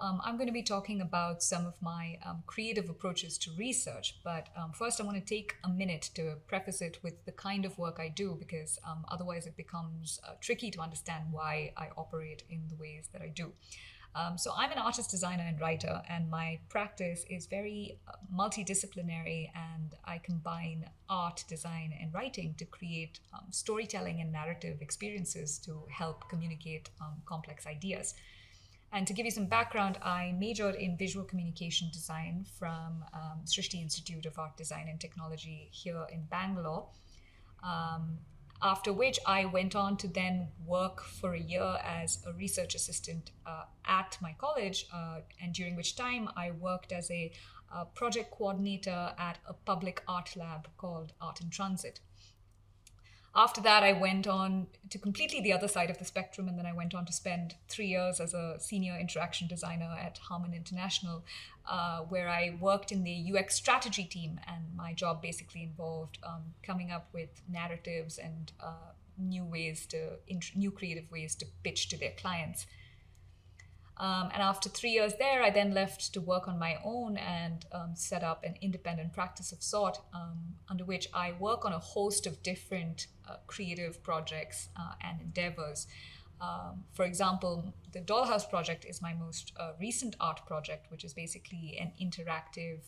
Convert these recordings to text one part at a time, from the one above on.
I'm going to be talking about some of my creative approaches to research. But first, I want to take a minute to preface it with the kind of work I do, because otherwise it becomes tricky to understand why I operate in the ways that I do. I'm an artist, designer, and writer, and my practice is very multidisciplinary, and I combine art, design, and writing to create storytelling and narrative experiences to help communicate complex ideas. And to give you some background, I majored in visual communication design from Srishti Institute of Art, Design and Technology here in Bangalore. Um, After which I went on to then work for a year as a research assistant at my college, and during which time I worked as a project coordinator at a public art lab called Art in Transit. After that, I went on to completely the other side of the spectrum, and then I went on to spend 3 years as a senior interaction designer at Harman International, where I worked in the UX strategy team, and my job basically involved coming up with narratives and new creative ways to pitch to their clients. And after 3 years there, I then left to work on my own and set up an independent practice of sort, under which I work on a host of different creative projects and endeavors. For example, the Dollhouse project is my most recent art project, which is basically an interactive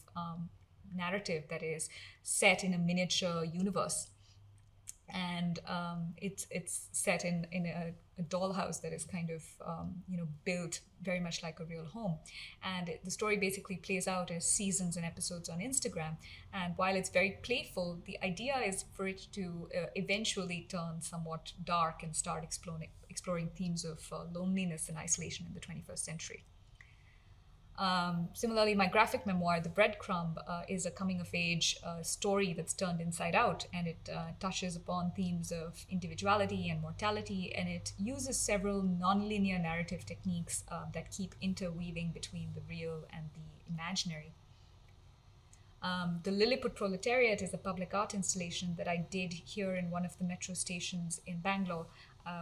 narrative that is set in a miniature universe, and it's set in a dollhouse that is kind of built very much like a real home. And the story basically plays out as seasons and episodes on Instagram. And while it's very playful, the idea is for it to eventually turn somewhat dark and start exploring themes of loneliness and isolation in the 21st century. Similarly, my graphic memoir, The Breadcrumb, is a coming of age story that's turned inside out, and it touches upon themes of individuality and mortality, and it uses several nonlinear narrative techniques that keep interweaving between the real and the imaginary. The Lilliput Proletariat is a public art installation that I did here in one of the metro stations in Bangalore,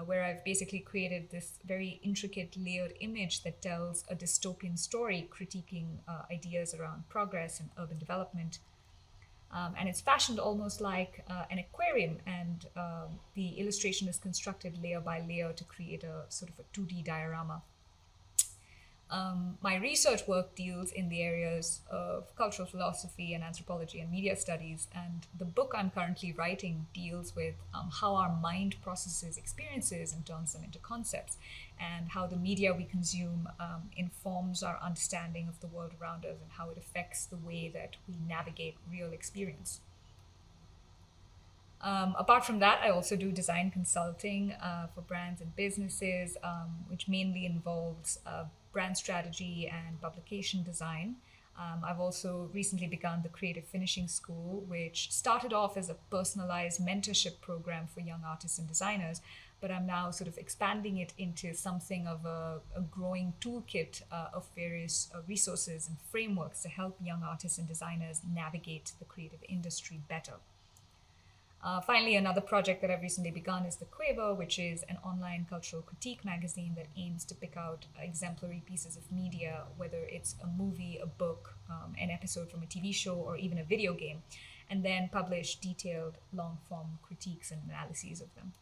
where I've basically created this very intricate layered image that tells a dystopian story critiquing ideas around progress and urban development. And it's fashioned almost like an aquarium, and the illustration is constructed layer by layer to create a sort of a 2D diorama. My research work deals in the areas of cultural philosophy and anthropology and media studies, and the book I'm currently writing deals with how our mind processes experiences and turns them into concepts, and how the media we consume informs our understanding of the world around us and how it affects the way that we navigate real experience. Apart from that, I also do design consulting for brands and businesses, which mainly involves brand strategy and publication design. I've also recently begun the Creative Finishing School, which started off as a personalized mentorship program for young artists and designers, but I'm now sort of expanding it into something of a growing toolkit of various resources and frameworks to help young artists and designers navigate the creative industry better. Finally, another project that I've recently begun is The Quaver, which is an online cultural critique magazine that aims to pick out exemplary pieces of media, whether it's a movie, a book, an episode from a TV show, or even a video game, and then publish detailed long-form critiques and analyses of them.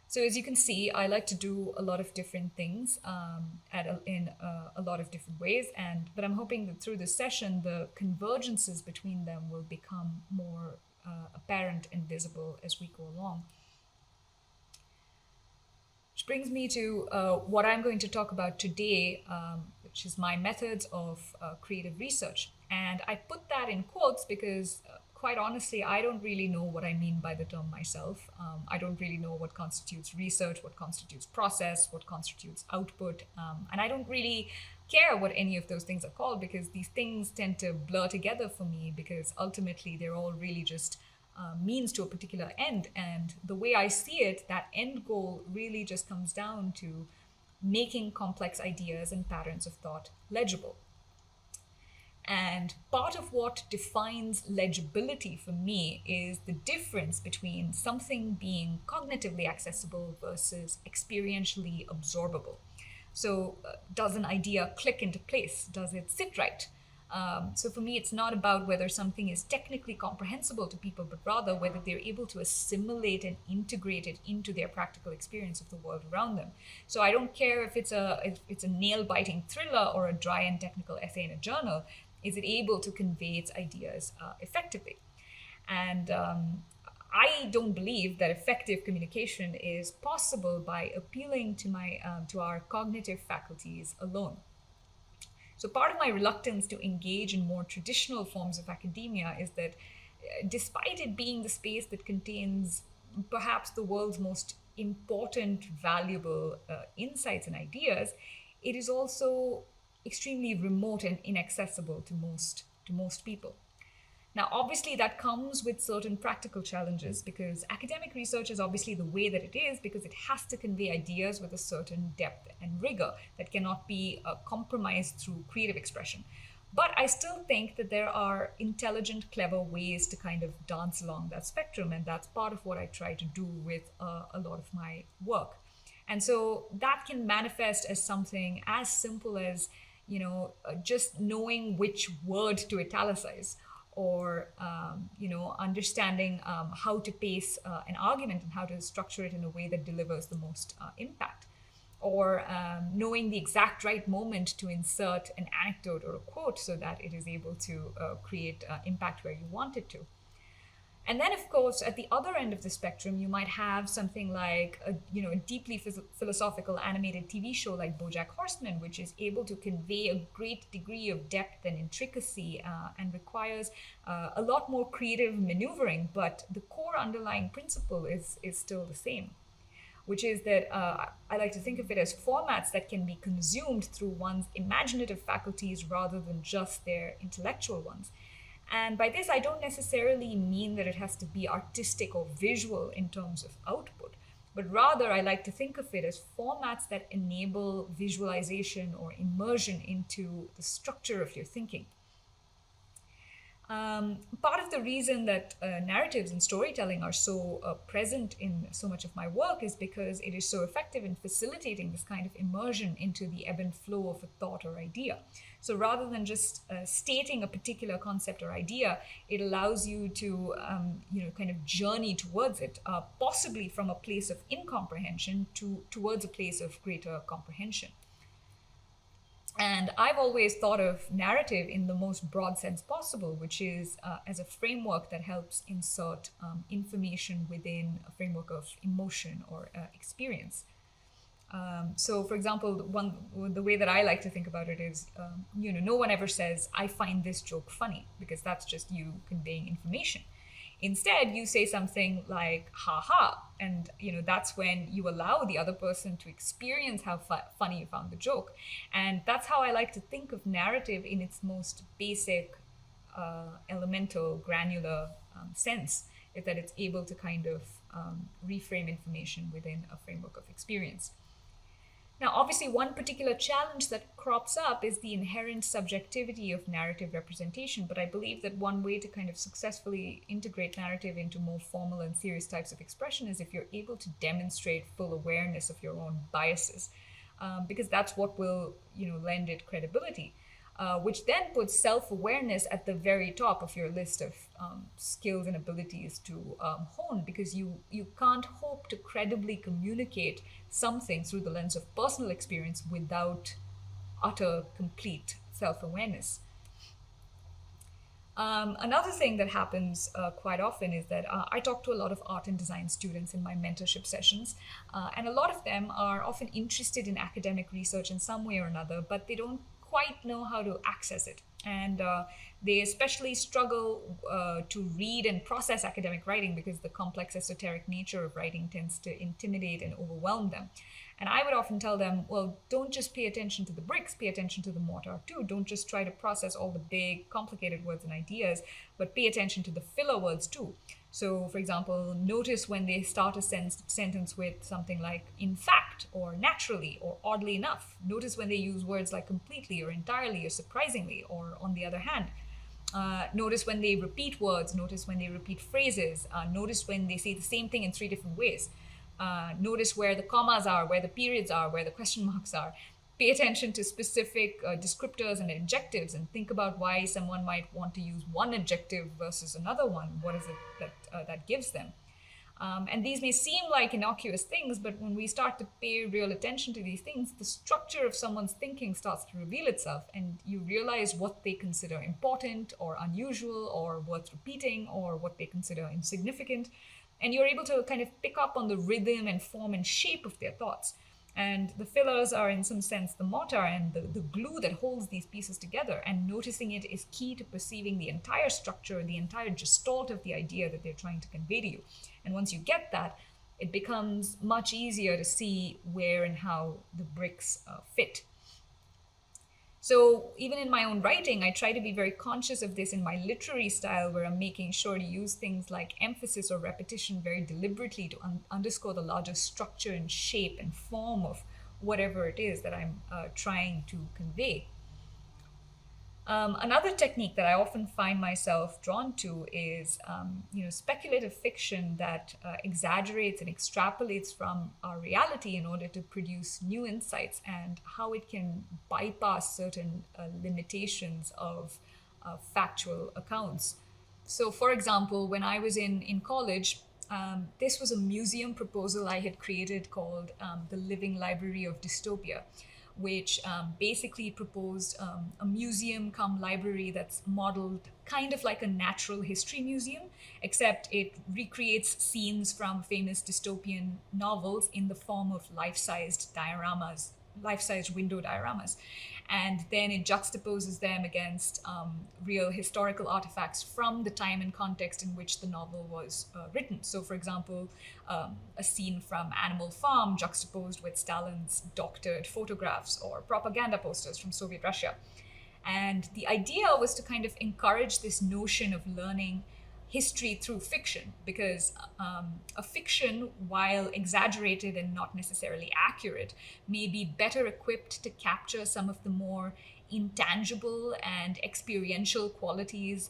So as you can see, I like to do a lot of different things in a lot of different ways, but I'm hoping that through this session, the convergences between them will become more apparent and visible as we go along. Which brings me to what I'm going to talk about today, which is my methods of creative research. And I put that in quotes because, quite honestly, I don't really know what I mean by the term myself. I don't really know what constitutes research, what constitutes process, what constitutes output, and I don't really care what any of those things are called, because these things tend to blur together for me, because ultimately they're all really just means to a particular end. And the way I see it, that end goal really just comes down to making complex ideas and patterns of thought legible. And part of what defines legibility for me is the difference between something being cognitively accessible versus experientially absorbable. So, does an idea click into place? Does it sit right? So, for me, it's not about whether something is technically comprehensible to people, but rather whether they're able to assimilate and integrate it into their practical experience of the world around them. So, I don't care if it's a nail biting thriller or a dry and technical essay in a journal. Is it able to convey its ideas effectively? And I don't believe that effective communication is possible by appealing to our cognitive faculties alone. So part of my reluctance to engage in more traditional forms of academia is that despite it being the space that contains perhaps the world's most important, valuable insights and ideas, it is also extremely remote and inaccessible to most people. Now, obviously, that comes with certain practical challenges because academic research is obviously the way that it is because it has to convey ideas with a certain depth and rigor that cannot be compromised through creative expression. But I still think that there are intelligent, clever ways to kind of dance along that spectrum, and that's part of what I try to do with a lot of my work. And so that can manifest as something as simple as, just knowing which word to italicize or understanding how to pace an argument and how to structure it in a way that delivers the most impact, or knowing the exact right moment to insert an anecdote or a quote so that it is able to create impact where you want it to. And then, of course, at the other end of the spectrum, you might have something like a deeply philosophical animated TV show like BoJack Horseman, which is able to convey a great degree of depth and intricacy and requires a lot more creative maneuvering, but the core underlying principle is still the same, which is that I like to think of it as formats that can be consumed through one's imaginative faculties rather than just their intellectual ones. And by this, I don't necessarily mean that it has to be artistic or visual in terms of output, but rather I like to think of it as formats that enable visualization or immersion into the structure of your thinking. Part of the reason that narratives and storytelling are so present in so much of my work is because it is so effective in facilitating this kind of immersion into the ebb and flow of a thought or idea. So rather than just stating a particular concept or idea, it allows you to, kind of journey towards it, possibly from a place of incomprehension towards a place of greater comprehension. And I've always thought of narrative in the most broad sense possible, which is as a framework that helps insert information within a framework of emotion or experience. So, for example, the way that I like to think about it is, no one ever says, "I find this joke funny," because that's just you conveying information. Instead, you say something like "ha ha," and that's when you allow the other person to experience how funny you found the joke. And that's how I like to think of narrative in its most basic, elemental, granular sense, is that it's able to kind of reframe information within a framework of experience. Now, obviously, one particular challenge that crops up is the inherent subjectivity of narrative representation, but I believe that one way to kind of successfully integrate narrative into more formal and serious types of expression is if you're able to demonstrate full awareness of your own biases, because that's what will, lend it credibility. Which then puts self-awareness at the very top of your list of skills and abilities to hone, because you can't hope to credibly communicate something through the lens of personal experience without utter, complete self-awareness. Another thing that happens quite often is that I talk to a lot of art and design students in my mentorship sessions, and a lot of them are often interested in academic research in some way or another, but they don't quite know how to access it. And they especially struggle to read and process academic writing because the complex esoteric nature of writing tends to intimidate and overwhelm them. And I would often tell them, well, don't just pay attention to the bricks, pay attention to the mortar too. Don't just try to process all the big, complicated words and ideas, but pay attention to the filler words too. So, for example, notice when they start a sentence with something like "in fact" or "naturally" or "oddly enough." Notice when they use words like "completely" or "entirely" or "surprisingly" or "on the other hand." Notice when they repeat words. Notice when they repeat phrases. Notice when they say the same thing in 3 different ways. Notice where the commas are, where the periods are, where the question marks are. pay attention to specific descriptors and adjectives and think about why someone might want to use one adjective versus another one. What is it that gives them? And these may seem like innocuous things, but when we start to pay real attention to these things, the structure of someone's thinking starts to reveal itself, and you realize what they consider important or unusual or worth repeating or what they consider insignificant. And you're able to kind of pick up on the rhythm and form and shape of their thoughts. And the fillers are, in some sense, the mortar and the glue that holds these pieces together. And noticing it is key to perceiving the entire structure, the entire gestalt of the idea that they're trying to convey to you. And once you get that, it becomes much easier to see where and how the bricks fit. So even in my own writing, I try to be very conscious of this in my literary style, where I'm making sure to use things like emphasis or repetition very deliberately to underscore the larger structure and shape and form of whatever it is that I'm trying to convey. Another technique that I often find myself drawn to is, speculative fiction that exaggerates and extrapolates from our reality in order to produce new insights, and how it can bypass certain limitations of factual accounts. So, for example, when I was in college, this was a museum proposal I had created called the Living Library of Dystopia, which basically proposed a museum come library that's modeled kind of like a natural history museum, except it recreates scenes from famous dystopian novels in the form of life-sized dioramas, life-sized window dioramas. And then it juxtaposes them against real historical artifacts from the time and context in which the novel was written. So, for example, a scene from Animal Farm juxtaposed with Stalin's doctored photographs or propaganda posters from Soviet Russia. And the idea was to kind of encourage this notion of learning history through fiction, because a fiction, while exaggerated and not necessarily accurate, may be better equipped to capture some of the more intangible and experiential qualities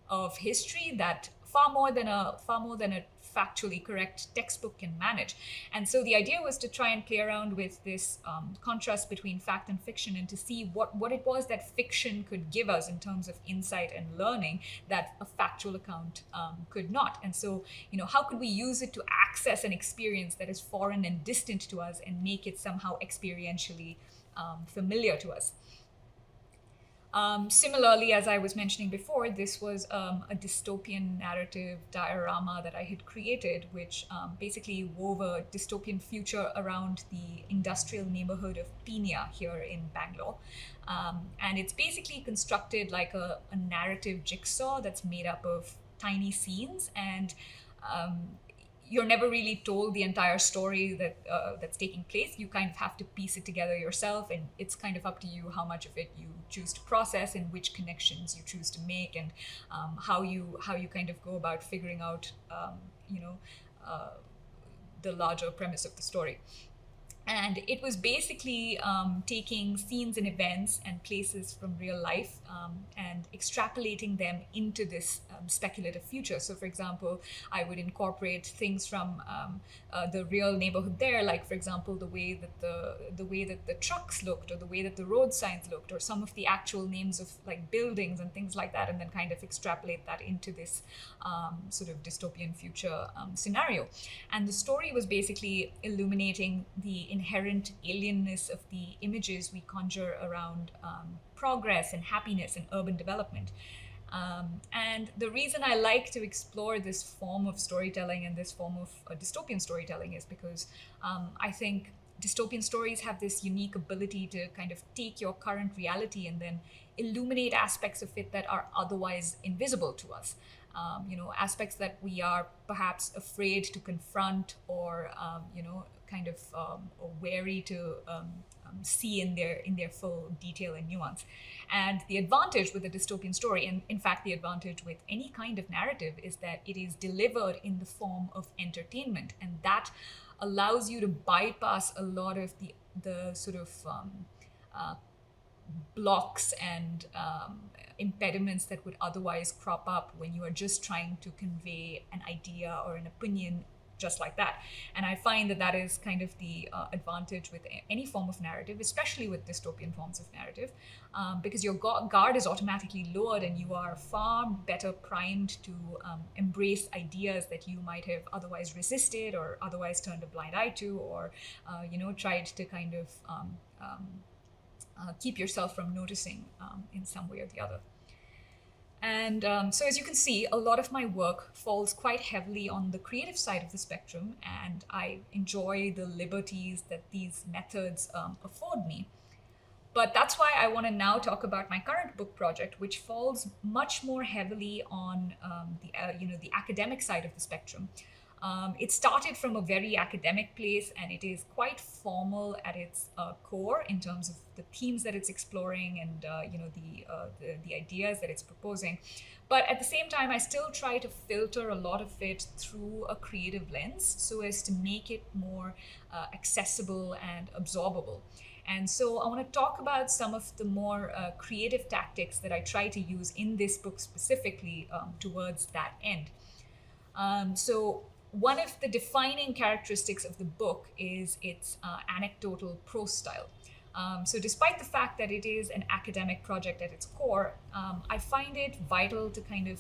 of history that far more than a factually correct textbook can manage. And so the idea was to try and play around with this contrast between fact and fiction, and to see what it was that fiction could give us in terms of insight and learning that a factual account could not. And so, how could we use it to access an experience that is foreign and distant to us and make it somehow experientially familiar to us? Similarly, as I was mentioning before, this was a dystopian narrative diorama that I had created, which basically wove a dystopian future around the industrial neighborhood of Pina here in Bangalore. And it's basically constructed like a narrative jigsaw that's made up of tiny scenes, and you're never really told the entire story that's taking place. You kind of have to piece it together yourself, and it's kind of up to you how much of it you choose to process and which connections you choose to make, and how you kind of go about figuring out the larger premise of the story. And it was basically taking scenes and events and places from real life and extrapolating them into this speculative future. So, for example, I would incorporate things from the real neighborhood there, like, for example, the way that the trucks looked, or the way that the road signs looked, or some of the actual names of like buildings and things like that, and then kind of extrapolate that into this sort of dystopian future scenario. And the story was basically illuminating the inherent alienness of the images we conjure around progress and happiness and urban development. And the reason I like to explore this form of storytelling and this form of dystopian storytelling is because I think dystopian stories have this unique ability to kind of take your current reality and then illuminate aspects of it that are otherwise invisible to us. Aspects that we are perhaps afraid to confront, or kind of wary to see in their full detail and nuance. And the advantage with a dystopian story, and in fact the advantage with any kind of narrative, is that it is delivered in the form of entertainment, and that allows you to bypass a lot of the sort of blocks and impediments that would otherwise crop up when you are just trying to convey an idea or an opinion just like that. And I find that that is kind of the advantage with any form of narrative, especially with dystopian forms of narrative, because your guard is automatically lowered and you are far better primed to embrace ideas that you might have otherwise resisted or otherwise turned a blind eye to, or tried to kind of keep yourself from noticing in some way or the other. And so, as you can see, a lot of my work falls quite heavily on the creative side of the spectrum, and I enjoy the liberties that these methods afford me. But that's why I want to now talk about my current book project, which falls much more heavily on the academic side of the spectrum. It started from a very academic place, and it is quite formal at its core in terms of the themes that it's exploring and the ideas that it's proposing. But at the same time, I still try to filter a lot of it through a creative lens so as to make it more accessible and absorbable. And so I want to talk about some of the more creative tactics that I try to use in this book specifically towards that end. So one of the defining characteristics of the book is its anecdotal prose style. So despite the fact that it is an academic project at its core, I find it vital to kind of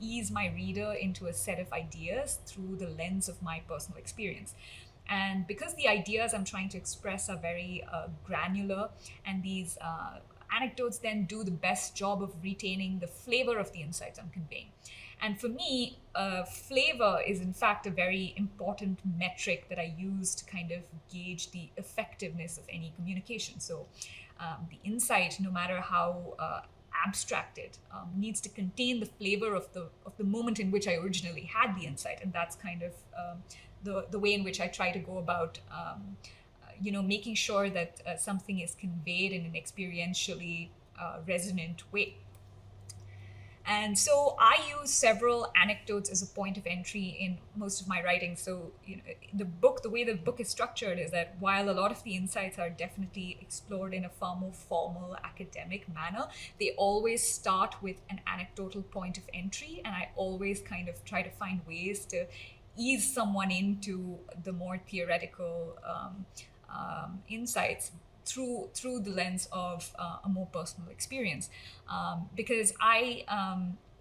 ease my reader into a set of ideas through the lens of my personal experience. And because the ideas I'm trying to express are very granular, and these anecdotes then do the best job of retaining the flavor of the insights I'm conveying. And for me, flavor is in fact a very important metric that I use to kind of gauge the effectiveness of any communication. So the insight, no matter how abstracted, needs to contain the flavor of the moment in which I originally had the insight. And that's kind of the way in which I try to go about making sure that something is conveyed in an experientially resonant way. And so I use several anecdotes as a point of entry in most of my writing. So the way the book is structured is that while a lot of the insights are definitely explored in a far more formal academic manner, they always start with an anecdotal point of entry, and I always kind of try to find ways to ease someone into the more theoretical insights through the lens of a more personal experience. Because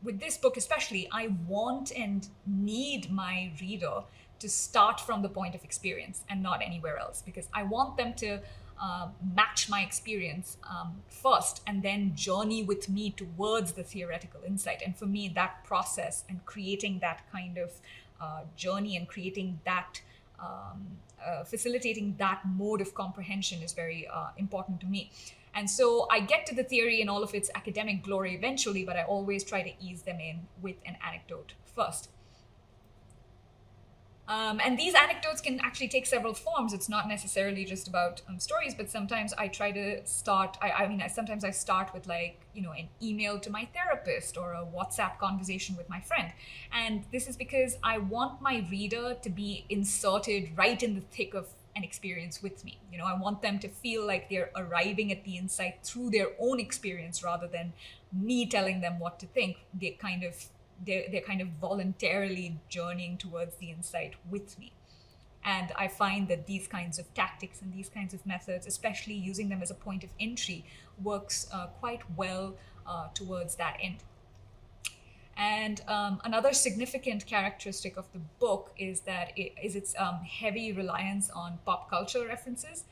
with this book especially, I want and need my reader to start from the point of experience and not anywhere else, because I want them to match my experience first and then journey with me towards the theoretical insight. And for me, that process and creating that kind of journey and creating that facilitating that mode of comprehension is very important to me. And so I get to the theory in all of its academic glory eventually, but I always try to ease them in with an anecdote first. And these anecdotes can actually take several forms. It's not necessarily just about stories, but sometimes I try to start, sometimes I start with an email to my therapist or a WhatsApp conversation with my friend. And this is because I want my reader to be inserted right in the thick of an experience with me. I want them to feel like they're arriving at the insight through their own experience rather than me telling them what to think. They're kind of voluntarily journeying towards the insight with me. And I find that these kinds of tactics and these kinds of methods, especially using them as a point of entry, works quite well towards that end. And another significant characteristic of the book is its heavy reliance on pop culture references.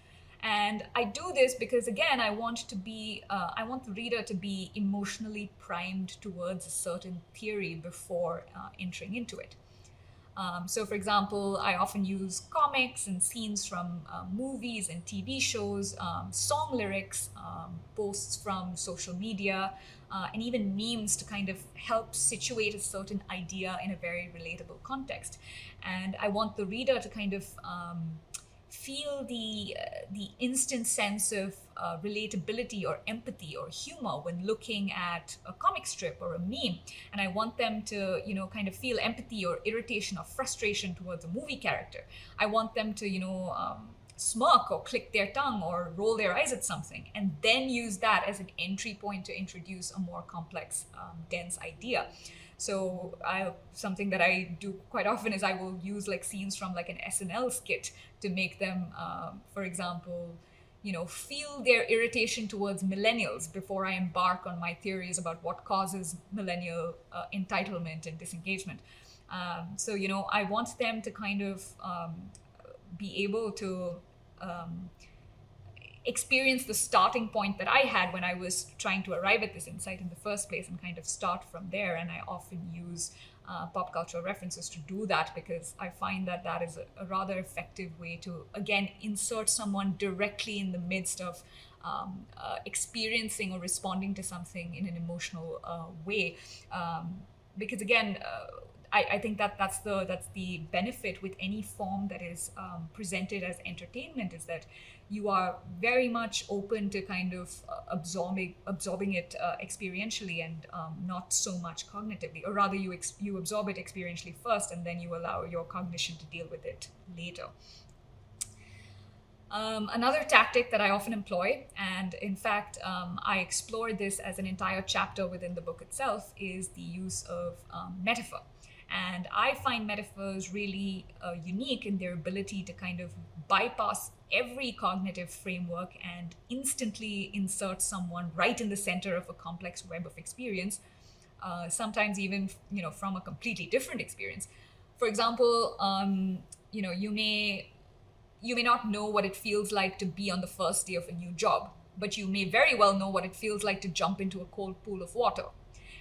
And I do this because, again, I want the reader to be emotionally primed towards a certain theory before entering into it. So, for example, I often use comics and scenes from movies and TV shows, song lyrics, posts from social media, and even memes to kind of help situate a certain idea in a very relatable context. And I want the reader to kind of feel the instant sense of relatability or empathy or humor when looking at a comic strip or a meme. And I want them to, kind of feel empathy or irritation or frustration towards a movie character. I want them to, smirk or click their tongue or roll their eyes at something, and then use that as an entry point to introduce a more complex, dense idea. So something that I do quite often is I will use like scenes from like an SNL skit to make them, for example, feel their irritation towards millennials before I embark on my theories about what causes millennial entitlement and disengagement. So, I want them to kind of be able to experience the starting point that I had when I was trying to arrive at this insight in the first place and kind of start from there. And I often use pop cultural references to do that because I find that that is a rather effective way to, again, insert someone directly in the midst of experiencing or responding to something in an emotional way. Because again, I think that that's the benefit with any form that is presented as entertainment, is that you are very much open to kind of absorbing it experientially and not so much cognitively, or rather you absorb it experientially first and then you allow your cognition to deal with it later. Another tactic that I often employ, and in fact, I explore this as an entire chapter within the book itself, is the use of metaphor. And I find metaphors really unique in their ability to kind of bypass every cognitive framework and instantly insert someone right in the center of a complex web of experience, sometimes even from a completely different experience. For example, you may not know what it feels like to be on the first day of a new job, but you may very well know what it feels like to jump into a cold pool of water.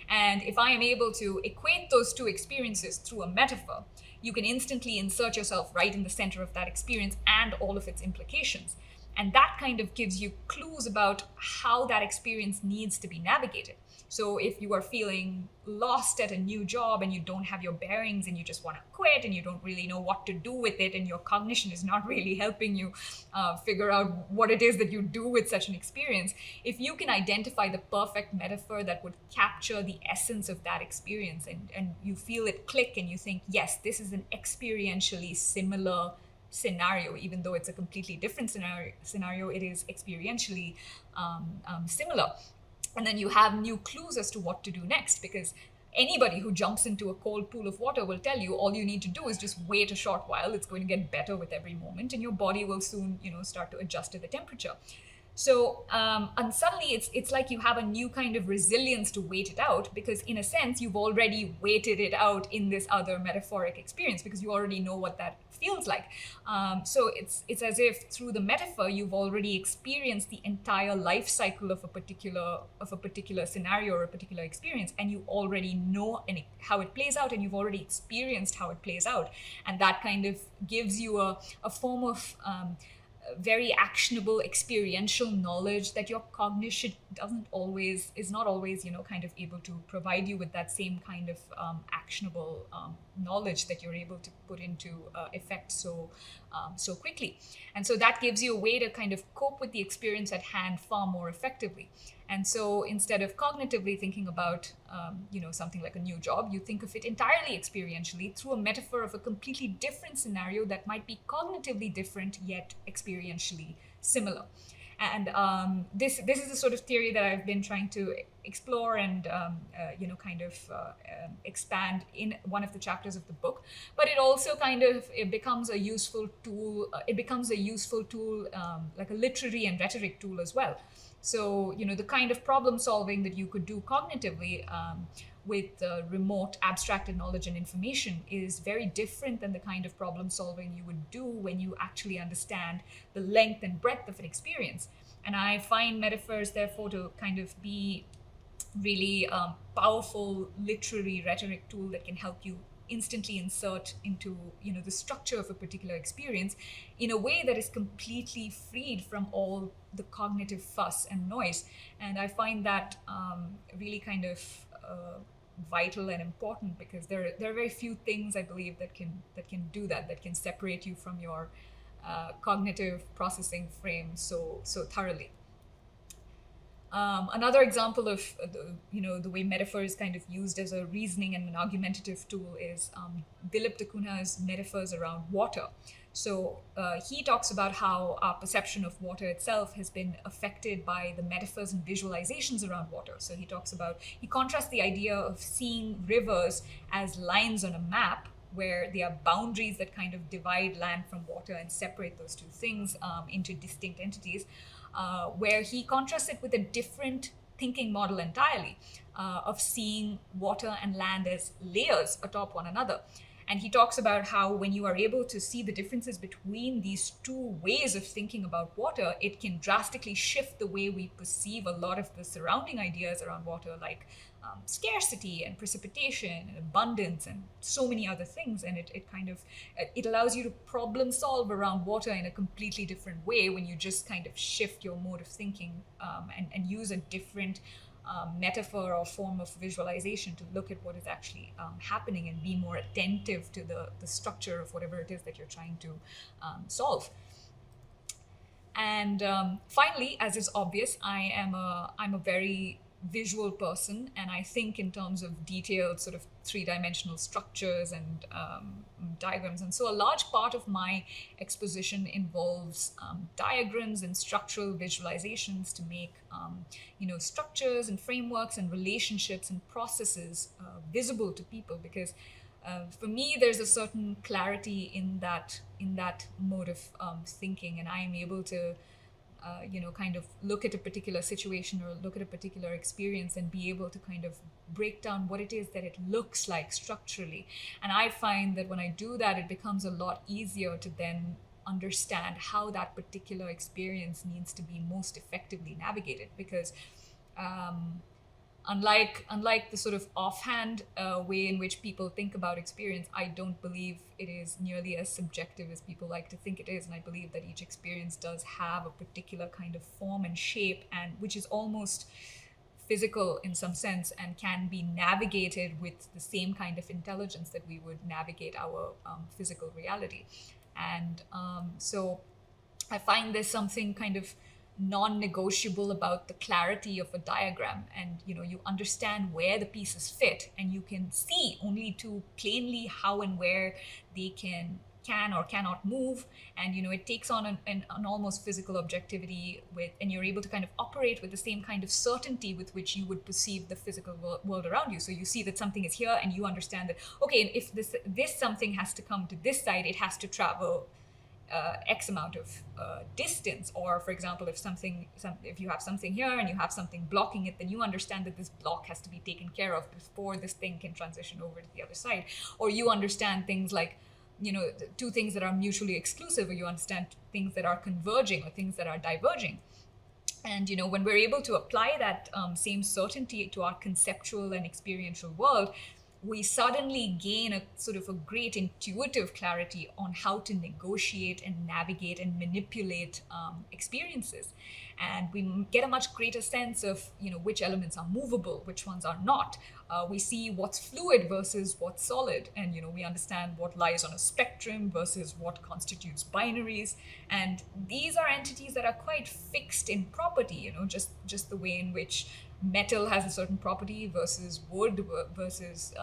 And if I am able to equate those two experiences through a metaphor, you can instantly insert yourself right in the center of that experience and all of its implications. And that kind of gives you clues about how that experience needs to be navigated. So if you are feeling lost at a new job and you don't have your bearings and you just want to quit and you don't really know what to do with it and your cognition is not really helping you figure out what it is that you do with such an experience, if you can identify the perfect metaphor that would capture the essence of that experience and you feel it click and you think, yes, this is an experientially similar scenario, even though it's a completely different scenario, it is experientially similar. And then you have new clues as to what to do next, because anybody who jumps into a cold pool of water will tell you all you need to do is just wait a short while. It's going to get better with every moment and your body will soon start to adjust to the temperature. So and suddenly it's like you have a new kind of resilience to wait it out, because in a sense you've already waited it out in this other metaphoric experience because you already know what that feels like. So it's as if through the metaphor you've already experienced the entire life cycle of a particular scenario or a particular experience, and you already know how it plays out, and you've already experienced how it plays out, and that kind of gives you a form of very actionable experiential knowledge that your cognition is not always kind of able to provide you with that same kind of actionable knowledge that you're able to put into effect so quickly. And so that gives you a way to kind of cope with the experience at hand far more effectively. And so instead of cognitively thinking about something like a new job, you think of it entirely experientially through a metaphor of a completely different scenario that might be cognitively different yet experientially similar. And this is the sort of theory that I've been trying to explore and expand in one of the chapters of the book. But it also it becomes a useful tool. Like a literary and rhetoric tool as well. So the kind of problem solving that you could do cognitively with remote abstracted knowledge and information is very different than the kind of problem solving you would do when you actually understand the length and breadth of an experience. And I find metaphors, therefore, to kind of be really powerful literary rhetoric tool that can help you instantly insert into the structure of a particular experience in a way that is completely freed from all the cognitive fuss and noise. And I find that really kind of vital and important, because there are very few things, I believe, that can do that can separate you from your cognitive processing frame so thoroughly. Another example of the way metaphor is kind of used as a reasoning and an argumentative tool is Dilip da Cunha's metaphors around water. So he talks about how our perception of water itself has been affected by the metaphors and visualizations around water. So he contrasts the idea of seeing rivers as lines on a map, where there are boundaries that kind of divide land from water and separate those two things into distinct entities, where he contrasts it with a different thinking model entirely of seeing water and land as layers atop one another. And he talks about how when you are able to see the differences between these two ways of thinking about water, it can drastically shift the way we perceive a lot of the surrounding ideas around water, like scarcity and precipitation and abundance and so many other things. And it allows you to problem solve around water in a completely different way when you just kind of shift your mode of thinking and use a different metaphor or form of visualization to look at what is actually happening and be more attentive to the structure of whatever it is that you're trying to solve. And finally, as is obvious, I'm a very visual person, and I think in terms of detailed sort of three-dimensional structures and diagrams. And so a large part of my exposition involves diagrams and structural visualizations to make structures and frameworks and relationships and processes visible to people, because for me there's a certain clarity in that mode of thinking, and I am able to kind of look at a particular situation or look at a particular experience and be able to kind of break down what it is that it looks like structurally. And I find that when I do that, it becomes a lot easier to then understand how that particular experience needs to be most effectively navigated, because unlike the sort of offhand way in which people think about experience, I don't believe it is nearly as subjective as people like to think it is. And I believe that each experience does have a particular kind of form and shape, and which is almost physical in some sense and can be navigated with the same kind of intelligence that we would navigate our physical reality. And so I find there's something kind of non-negotiable about the clarity of a diagram, and you understand where the pieces fit, and you can see only too plainly how and where they can or cannot move. And it takes on an almost physical objectivity and you're able to kind of operate with the same kind of certainty with which you would perceive the physical world around you. So you see that something is here, and you understand that, okay, if this something has to come to this side, it has to travel X amount of distance. Or for example, if you have something here and you have something blocking it, then you understand that this block has to be taken care of before this thing can transition over to the other side. Or you understand things like two things that are mutually exclusive, or you understand things that are converging or things that are diverging. And when we're able to apply that same certainty to our conceptual and experiential world, we suddenly gain a sort of a great intuitive clarity on how to negotiate and navigate and manipulate experiences. And we get a much greater sense of, which elements are movable, which ones are not. We see what's fluid versus what's solid. And, we understand what lies on a spectrum versus what constitutes binaries. And these are entities that are quite fixed in property, just the way in which metal has a certain property versus wood versus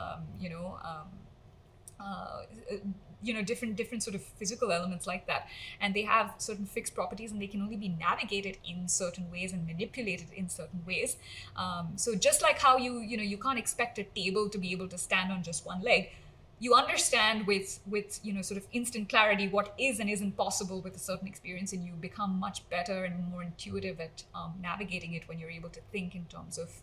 different sort of physical elements like that, and they have certain fixed properties, and they can only be navigated in certain ways and manipulated in certain ways. So just like how you can't expect a table to be able to stand on just one leg, you understand with sort of instant clarity what is and isn't possible with a certain experience, and you become much better and more intuitive at navigating it when you're able to think in terms of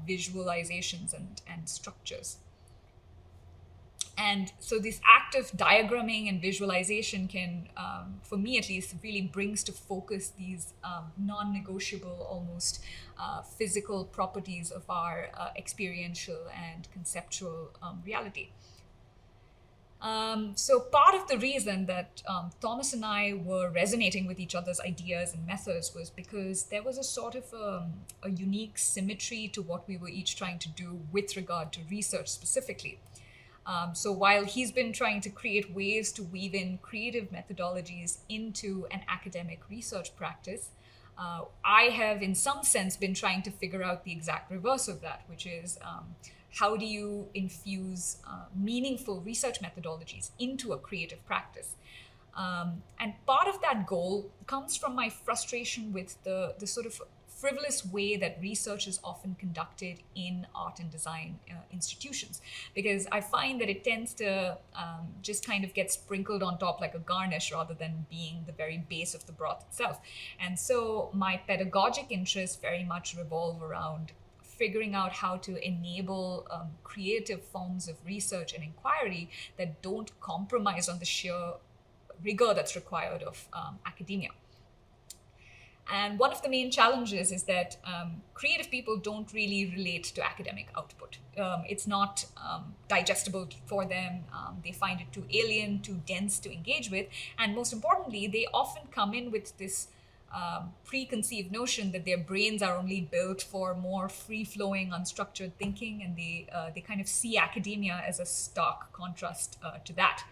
visualizations and structures. And so this act of diagramming and visualization can, for me at least, really brings to focus these non-negotiable, almost physical properties of our experiential and conceptual reality. So part of the reason that Thomas and I were resonating with each other's ideas and methods was because there was a sort of a unique symmetry to what we were each trying to do with regard to research specifically. So while he's been trying to create ways to weave in creative methodologies into an academic research practice, I have, in some sense, been trying to figure out the exact reverse of that, which is how do you infuse meaningful research methodologies into a creative practice? And part of that goal comes from my frustration with the sort of frivolous way that research is often conducted in art and design institutions, because I find that it tends to just kind of get sprinkled on top like a garnish rather than being the very base of the broth itself. And so my pedagogic interests very much revolve around figuring out how to enable creative forms of research and inquiry that don't compromise on the sheer rigor that's required of academia. And one of the main challenges is that creative people don't really relate to academic output. It's not digestible for them. They find it too alien, too dense to engage with. And most importantly, they often come in with this preconceived notion that their brains are only built for more free-flowing, unstructured thinking, and they kind of see academia as a stark contrast to that.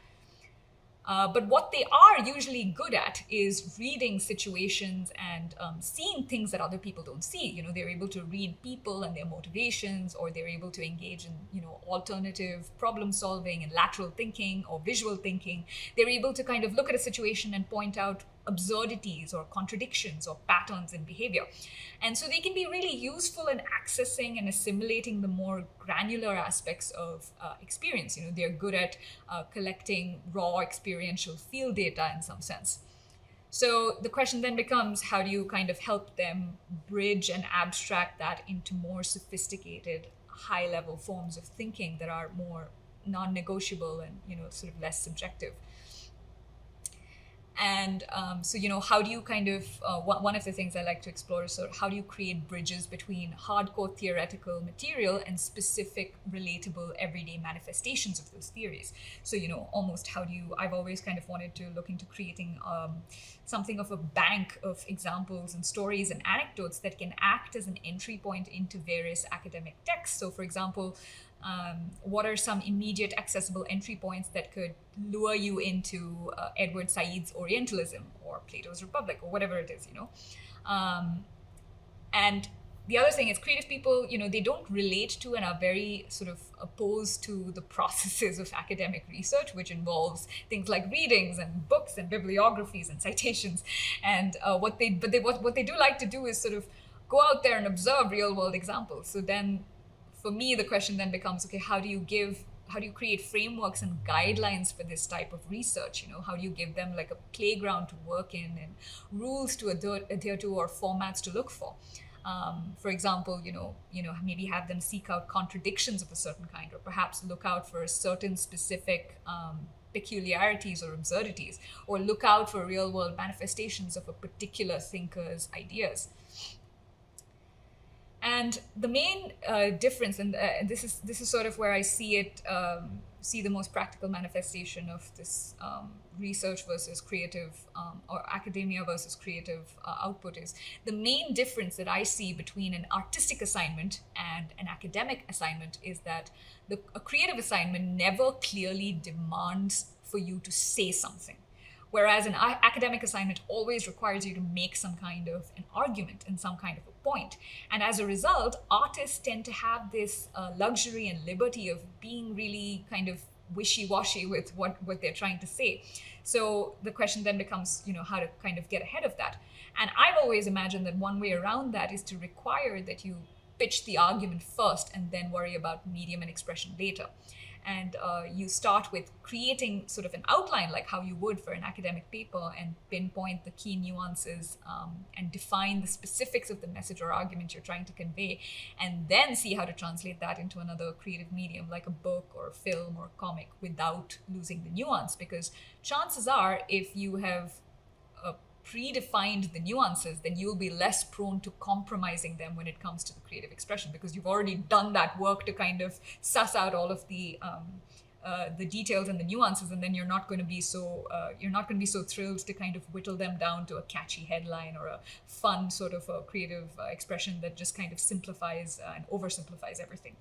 But what they are usually good at is reading situations and seeing things that other people don't see. You know, they're able to read people and their motivations, or they're able to engage in, you know, alternative problem solving and lateral thinking or visual thinking. They're able to kind of look at a situation and point out absurdities or contradictions or patterns in behavior. And so they can be really useful in accessing and assimilating the more granular aspects of experience. You know, they're good at collecting raw experiential field data in some sense. So the question then becomes, how do you kind of help them bridge and abstract that into more sophisticated, high-level forms of thinking that are more non-negotiable and, you know, sort of less subjective? And so, you know, how do you kind of, one of the things I like to explore is sort of how do you create bridges between hardcore theoretical material and specific, relatable, everyday manifestations of those theories? So, you know, almost how do you, I've always kind of wanted to look into creating something of a bank of examples and stories and anecdotes that can act as an entry point into various academic texts. So, for example, what are some immediate accessible entry points that could lure you into Edward Said's Orientalism or Plato's Republic or whatever it is, you know? And the other thing is creative people, you know, they don't relate to and are very sort of opposed to the processes of academic research, which involves things like readings and books and bibliographies and citations. And what they do like to do is sort of go out there and observe real world examples. So then for me, the question then becomes, okay, how do you create frameworks and guidelines for this type of research? You know, how do you give them like a playground to work in and rules to adhere to or formats to look for? For example, you know, maybe have them seek out contradictions of a certain kind, or perhaps look out for certain specific peculiarities or absurdities, or look out for real world manifestations of a particular thinker's ideas. And the main difference, and this is sort of where I see the most practical manifestation of this research versus creative, or academia versus creative output, is the main difference that I see between an artistic assignment and an academic assignment is that a creative assignment never clearly demands for you to say something. Whereas an academic assignment always requires you to make some kind of an argument and some kind of a point. And as a result, artists tend to have this luxury and liberty of being really kind of wishy-washy with what they're trying to say. So the question then becomes, you know, how to kind of get ahead of that. And I've always imagined that one way around that is to require that you pitch the argument first and then worry about medium and expression later. And you start with creating sort of an outline like how you would for an academic paper, and pinpoint the key nuances and define the specifics of the message or argument you're trying to convey, and then see how to translate that into another creative medium like a book or a film or a comic without losing the nuance. Because chances are, if you have predefined the nuances, then you'll be less prone to compromising them when it comes to the creative expression, because you've already done that work to kind of suss out all of the details and the nuances, and then you're not going to be so thrilled to kind of whittle them down to a catchy headline or a fun sort of a creative expression that just kind of simplifies and oversimplifies everything.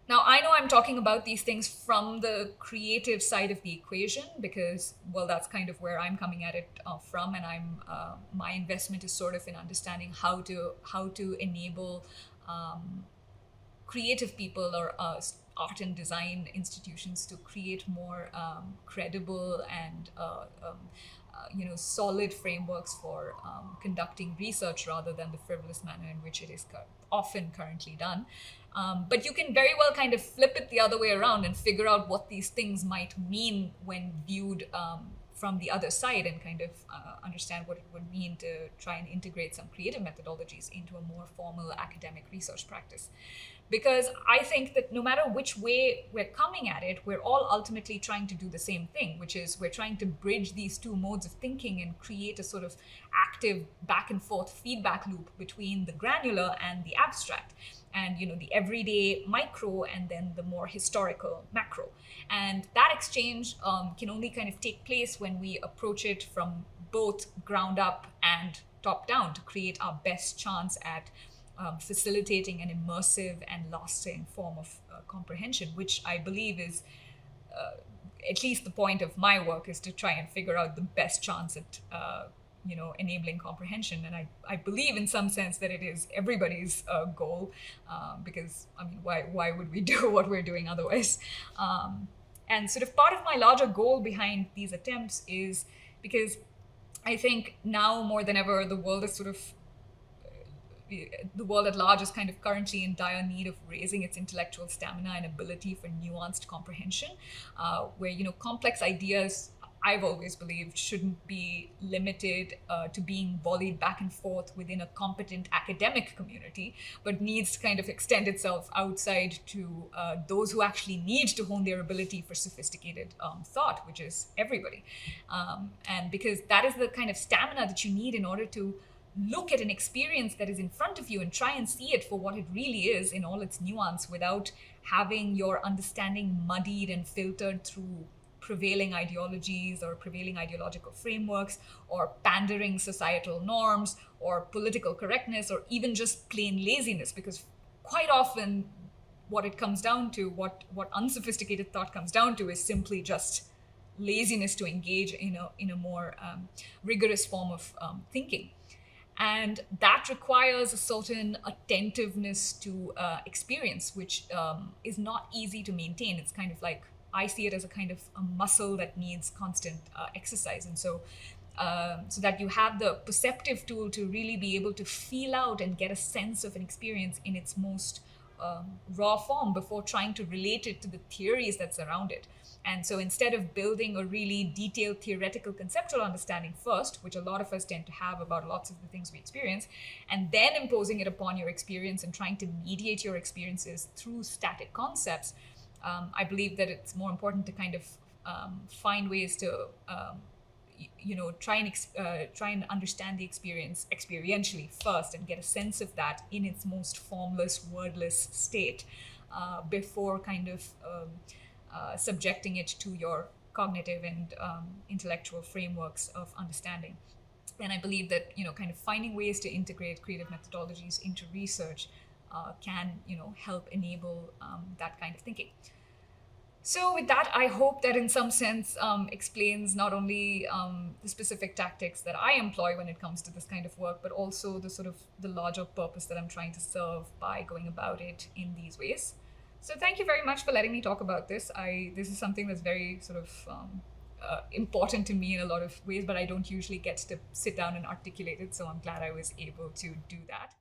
Now, I know I'm talking about these things from the creative side of the equation because, well, that's kind of where I'm coming at it from, and my investment is sort of in understanding how to enable creative people or art and design institutions to create more credible and solid frameworks for conducting research rather than the frivolous manner in which it is often currently done. But you can very well kind of flip it the other way around and figure out what these things might mean when viewed from the other side, and kind of understand what it would mean to try and integrate some creative methodologies into a more formal academic research practice. Because I think that no matter which way we're coming at it, we're all ultimately trying to do the same thing, which is we're trying to bridge these two modes of thinking and create a sort of active back and forth feedback loop between the granular and the abstract, and the everyday micro and then the more historical macro. And that exchange can only kind of take place when we approach it from both ground up and top down to create our best chance at facilitating an immersive and lasting form of comprehension, which I believe is at least the point of my work, is to try and figure out the best chance at enabling comprehension. And I believe in some sense that it is everybody's goal, because I mean, why would we do what we're doing otherwise? And sort of part of my larger goal behind these attempts is because I think now more than ever the world at large is kind of currently in dire need of raising its intellectual stamina and ability for nuanced comprehension, where complex ideas, I've always believed, shouldn't be limited to being volleyed back and forth within a competent academic community, but needs to kind of extend itself outside to those who actually need to hone their ability for sophisticated thought, which is everybody. And because that is the kind of stamina that you need in order to look at an experience that is in front of you and try and see it for what it really is in all its nuance, without having your understanding muddied and filtered through prevailing ideologies or prevailing ideological frameworks or pandering societal norms or political correctness or even just plain laziness. Because quite often what it comes down to, what unsophisticated thought comes down to, is simply just laziness to engage in a more rigorous form of thinking. And that requires a certain attentiveness to experience, which is not easy to maintain. It's kind of like, I see it as a kind of a muscle that needs constant exercise. And so that you have the perceptive tool to really be able to feel out and get a sense of an experience in its most raw form before trying to relate it to the theories that surround it. And so instead of building a really detailed theoretical conceptual understanding first, which a lot of us tend to have about lots of the things we experience, and then imposing it upon your experience and trying to mediate your experiences through static concepts, I believe that it's more important to kind of find ways to try and understand the experience experientially first and get a sense of that in its most formless, wordless state before kind of subjecting it to your cognitive and intellectual frameworks of understanding. And I believe that kind of finding ways to integrate creative methodologies into research can help enable that kind of thinking. So with that, I hope that in some sense explains not only the specific tactics that I employ when it comes to this kind of work, but also the sort of the larger purpose that I'm trying to serve by going about it in these ways. So thank you very much for letting me talk about this. This is something that's very sort of important to me in a lot of ways, but I don't usually get to sit down and articulate it. So I'm glad I was able to do that.